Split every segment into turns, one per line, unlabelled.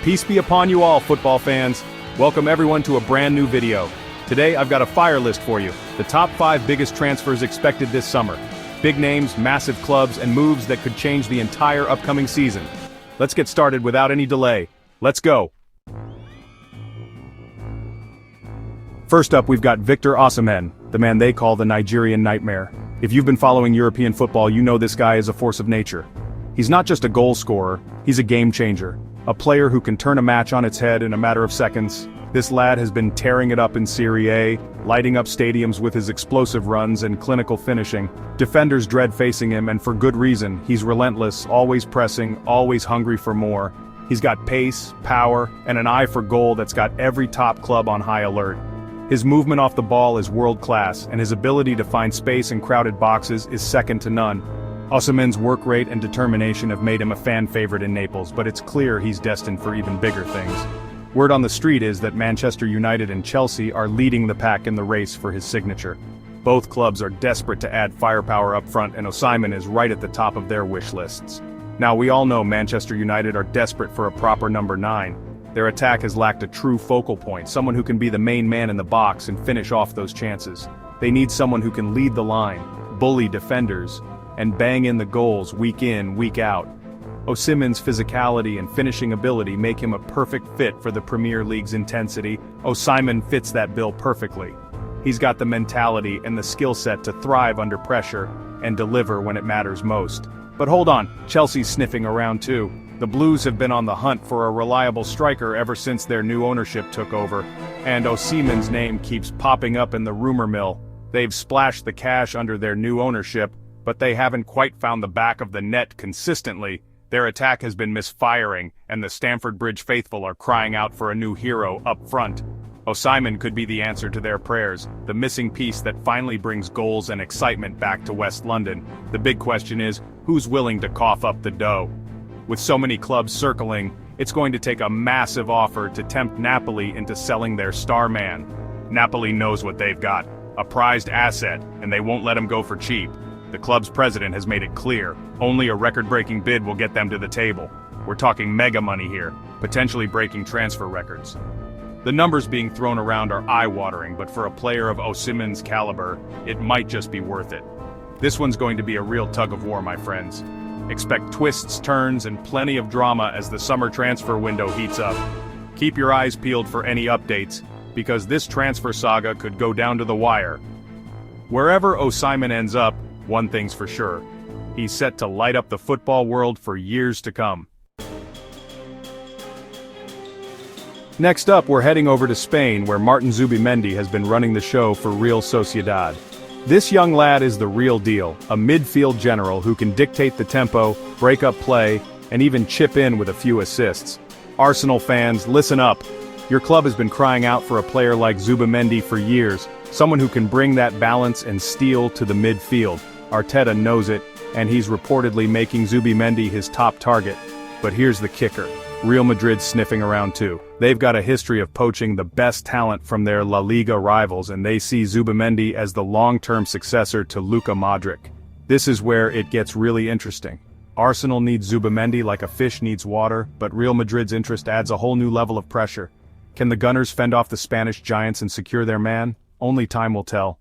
Peace be upon you all, football fans. Welcome everyone to a brand new video. Today I've got a fire list for you. The top 5 biggest transfers expected this summer. Big names, massive clubs, and moves that could change the entire upcoming season. Let's get started without any delay. Let's go. First up, we've got Victor Osimhen, the man they call the Nigerian Nightmare. If you've been following European football, you know this guy is a force of nature. He's not just a goal scorer, he's a game changer. A player who can turn a match on its head in a matter of seconds. This lad has been tearing it up in Serie A, lighting up stadiums with his explosive runs and clinical finishing. Defenders dread facing him, and for good reason. He's relentless, always pressing, always hungry for more. He's got pace, power, and an eye for goal that's got every top club on high alert. His movement off the ball is world-class, and his ability to find space in crowded boxes is second to none. Osimhen's work rate and determination have made him a fan favorite in Naples, but it's clear he's destined for even bigger things. Word on the street is that Manchester United and Chelsea are leading the pack in the race for his signature. Both clubs are desperate to add firepower up front, and Osimhen is right at the top of their wish lists. Now, we all know Manchester United are desperate for a proper number 9. Their attack has lacked a true focal point, someone who can be the main man in the box and finish off those chances. They need someone who can lead the line, bully defenders, and bang in the goals week in, week out. Osimhen's physicality and finishing ability make him a perfect fit for the Premier League's intensity. Osimhen fits that bill perfectly. He's got the mentality and the skill set to thrive under pressure and deliver when it matters most. But hold on, Chelsea's sniffing around too. The Blues have been on the hunt for a reliable striker ever since their new ownership took over, and Osimhen's name keeps popping up in the rumor mill. They've splashed the cash under their new ownership, but they haven't quite found the back of the net consistently. Their attack has been misfiring, and the Stamford Bridge faithful are crying out for a new hero up front. Osimhen could be the answer to their prayers, the missing piece that finally brings goals and excitement back to West London. The big question is, who's willing to cough up the dough? With so many clubs circling, it's going to take a massive offer to tempt Napoli into selling their star man. Napoli knows what they've got, a prized asset, and they won't let him go for cheap. The club's president has made it clear, only a record-breaking bid will get them to the table. We're talking mega money here, potentially breaking transfer records. The numbers being thrown around are eye-watering, but for a player of Osimhen's caliber, it might just be worth it. This one's going to be a real tug-of-war, my friends. Expect twists, turns, and plenty of drama as the summer transfer window heats up. Keep your eyes peeled for any updates, because this transfer saga could go down to the wire. Wherever Osimhen ends up, one thing's for sure. He's set to light up the football world for years to come. Next up, we're heading over to Spain, where Martin Zubimendi has been running the show for Real Sociedad. This young lad is the real deal, a midfield general who can dictate the tempo, break up play, and even chip in with a few assists. Arsenal fans, listen up. Your club has been crying out for a player like Zubimendi for years, someone who can bring that balance and steel to the midfield. Arteta knows it, and he's reportedly making Zubimendi his top target. But here's the kicker. Real Madrid's sniffing around too. They've got a history of poaching the best talent from their La Liga rivals, and they see Zubimendi as the long-term successor to Luka Modric. This is where it gets really interesting. Arsenal needs Zubimendi like a fish needs water, but Real Madrid's interest adds a whole new level of pressure. Can the Gunners fend off the Spanish giants and secure their man? Only time will tell.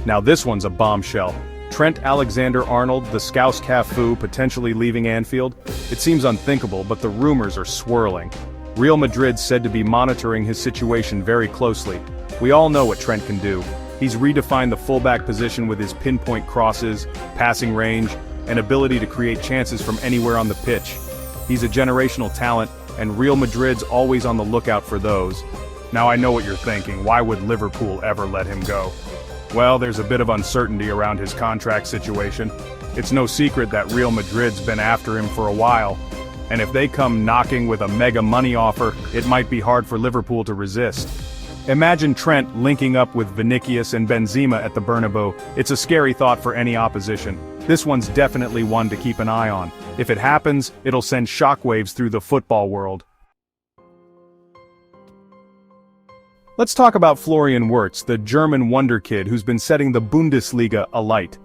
Now this one's a bombshell. Trent Alexander-Arnold, the Scouse Cafu, potentially leaving Anfield? It seems unthinkable, but the rumors are swirling. Real Madrid's said to be monitoring his situation very closely. We all know what Trent can do. He's redefined the fullback position with his pinpoint crosses, passing range, and ability to create chances from anywhere on the pitch. He's a generational talent, and Real Madrid's always on the lookout for those. Now I know what you're thinking, why would Liverpool ever let him go? Well, there's a bit of uncertainty around his contract situation. It's no secret that Real Madrid's been after him for a while, and if they come knocking with a mega money offer, it might be hard for Liverpool to resist. Imagine Trent linking up with Vinicius and Benzema at the Bernabeu. It's a scary thought for any opposition. This one's definitely one to keep an eye on. If it happens, it'll send shockwaves through the football world. Let's talk about Florian Wirtz, the German wonder kid who's been setting the Bundesliga alight.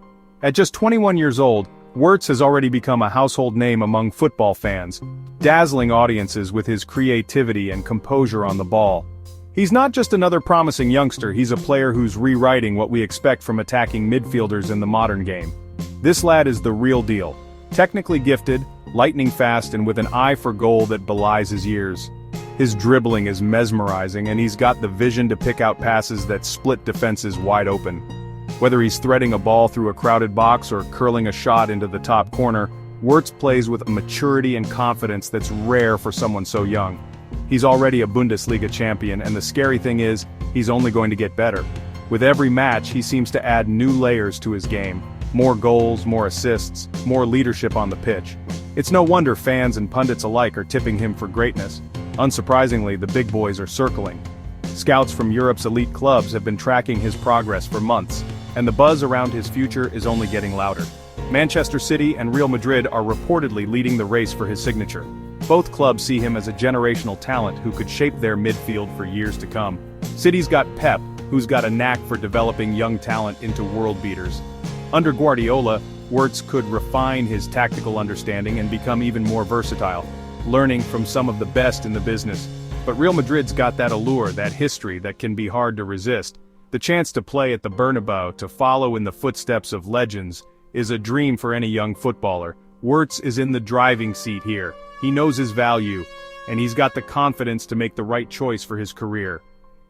At just 21 years old, Wirtz has already become a household name among football fans, dazzling audiences with his creativity and composure on the ball. He's not just another promising youngster, he's a player who's rewriting what we expect from attacking midfielders in the modern game. This lad is the real deal. Technically gifted, lightning fast and with an eye for goal that belies his years. His dribbling is mesmerizing and he's got the vision to pick out passes that split defenses wide open. Whether he's threading a ball through a crowded box or curling a shot into the top corner, Wirtz plays with a maturity and confidence that's rare for someone so young. He's already a Bundesliga champion and the scary thing is, he's only going to get better. With every match he seems to add new layers to his game. More goals, more assists, more leadership on the pitch. It's no wonder fans and pundits alike are tipping him for greatness. Unsurprisingly, the big boys are circling. Scouts from Europe's elite clubs have been tracking his progress for months, and the buzz around his future is only getting louder. Manchester City and Real Madrid are reportedly leading the race for his signature. Both clubs see him as a generational talent who could shape their midfield for years to come. City's got Pep, who's got a knack for developing young talent into world beaters. Under Guardiola, Wirtz could refine his tactical understanding and become even more versatile, learning from some of the best in the business. But Real Madrid's got that allure, that history that can be hard to resist. The chance to play at the Bernabeu, to follow in the footsteps of legends, is a dream for any young footballer. Wirtz is in the driving seat here. He knows his value, and he's got the confidence to make the right choice for his career.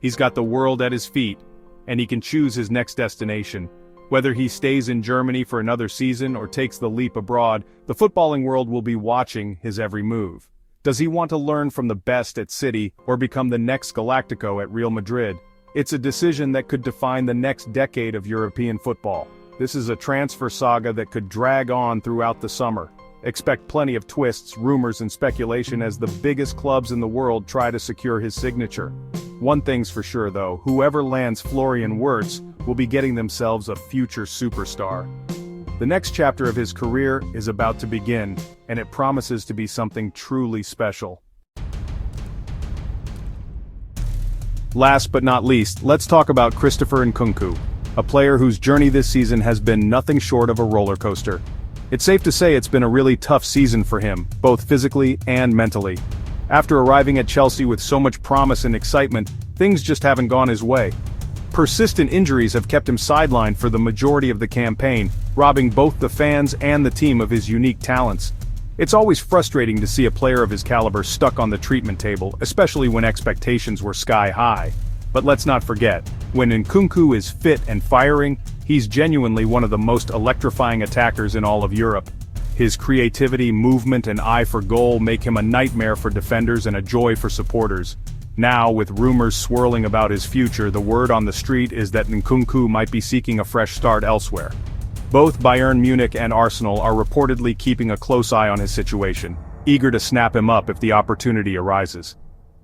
He's got the world at his feet, and he can choose his next destination. Whether he stays in Germany for another season or takes the leap abroad, the footballing world will be watching his every move. Does he want to learn from the best at City or become the next Galactico at Real Madrid? It's a decision that could define the next decade of European football. This is a transfer saga that could drag on throughout the summer. Expect plenty of twists, rumors and speculation as the biggest clubs in the world try to secure his signature. One thing's for sure though, whoever lands Florian Wirtz will be getting themselves a future superstar. The next chapter of his career is about to begin, and it promises to be something truly special. Last but not least, let's talk about Christopher Nkunku, a player whose journey this season has been nothing short of a roller coaster. It's safe to say it's been a really tough season for him, both physically and mentally. After arriving at Chelsea with so much promise and excitement, things just haven't gone his way. Persistent injuries have kept him sidelined for the majority of the campaign, robbing both the fans and the team of his unique talents. It's always frustrating to see a player of his caliber stuck on the treatment table, especially when expectations were sky high. But let's not forget, when Nkunku is fit and firing, he's genuinely one of the most electrifying attackers in all of Europe. His creativity, movement and eye for goal make him a nightmare for defenders and a joy for supporters. Now, with rumors swirling about his future, the word on the street is that Nkunku might be seeking a fresh start elsewhere. Both Bayern Munich and Arsenal are reportedly keeping a close eye on his situation, eager to snap him up if the opportunity arises.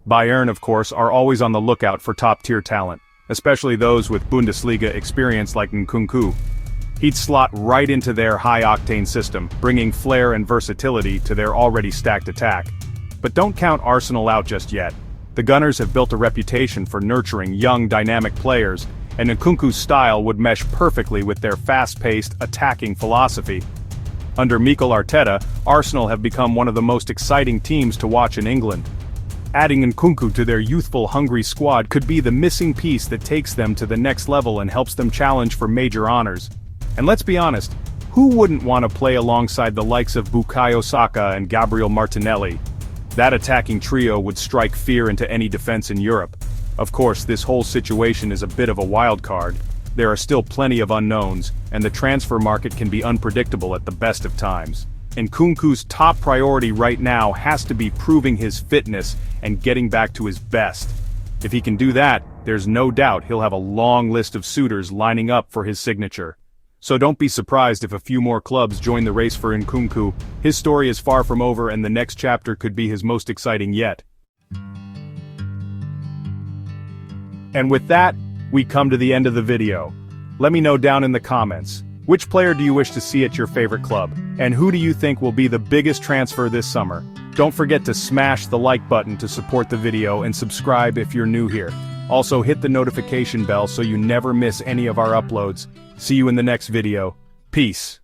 Bayern, of course, are always on the lookout for top-tier talent, especially those with Bundesliga experience like Nkunku. He'd slot right into their high-octane system, bringing flair and versatility to their already stacked attack. But don't count Arsenal out just yet. The Gunners have built a reputation for nurturing young, dynamic players, and Nkunku's style would mesh perfectly with their fast-paced, attacking philosophy. Under Mikel Arteta, Arsenal have become one of the most exciting teams to watch in England. Adding Nkunku to their youthful, hungry squad could be the missing piece that takes them to the next level and helps them challenge for major honors. And let's be honest, who wouldn't want to play alongside the likes of Bukayo Saka and Gabriel Martinelli? That attacking trio would strike fear into any defense in Europe. Of course, this whole situation is a bit of a wild card. There are still plenty of unknowns, and the transfer market can be unpredictable at the best of times. Nkunku's top priority right now has to be proving his fitness and getting back to his best. If he can do that, there's no doubt he'll have a long list of suitors lining up for his signature. So don't be surprised if a few more clubs join the race for Nkunku. His story is far from over and the next chapter could be his most exciting yet. And with that, we come to the end of the video. Let me know down in the comments, which player do you wish to see at your favorite club? And who do you think will be the biggest transfer this summer? Don't forget to smash the like button to support the video and subscribe if you're new here. Also hit the notification bell so you never miss any of our uploads. See you in the next video. Peace.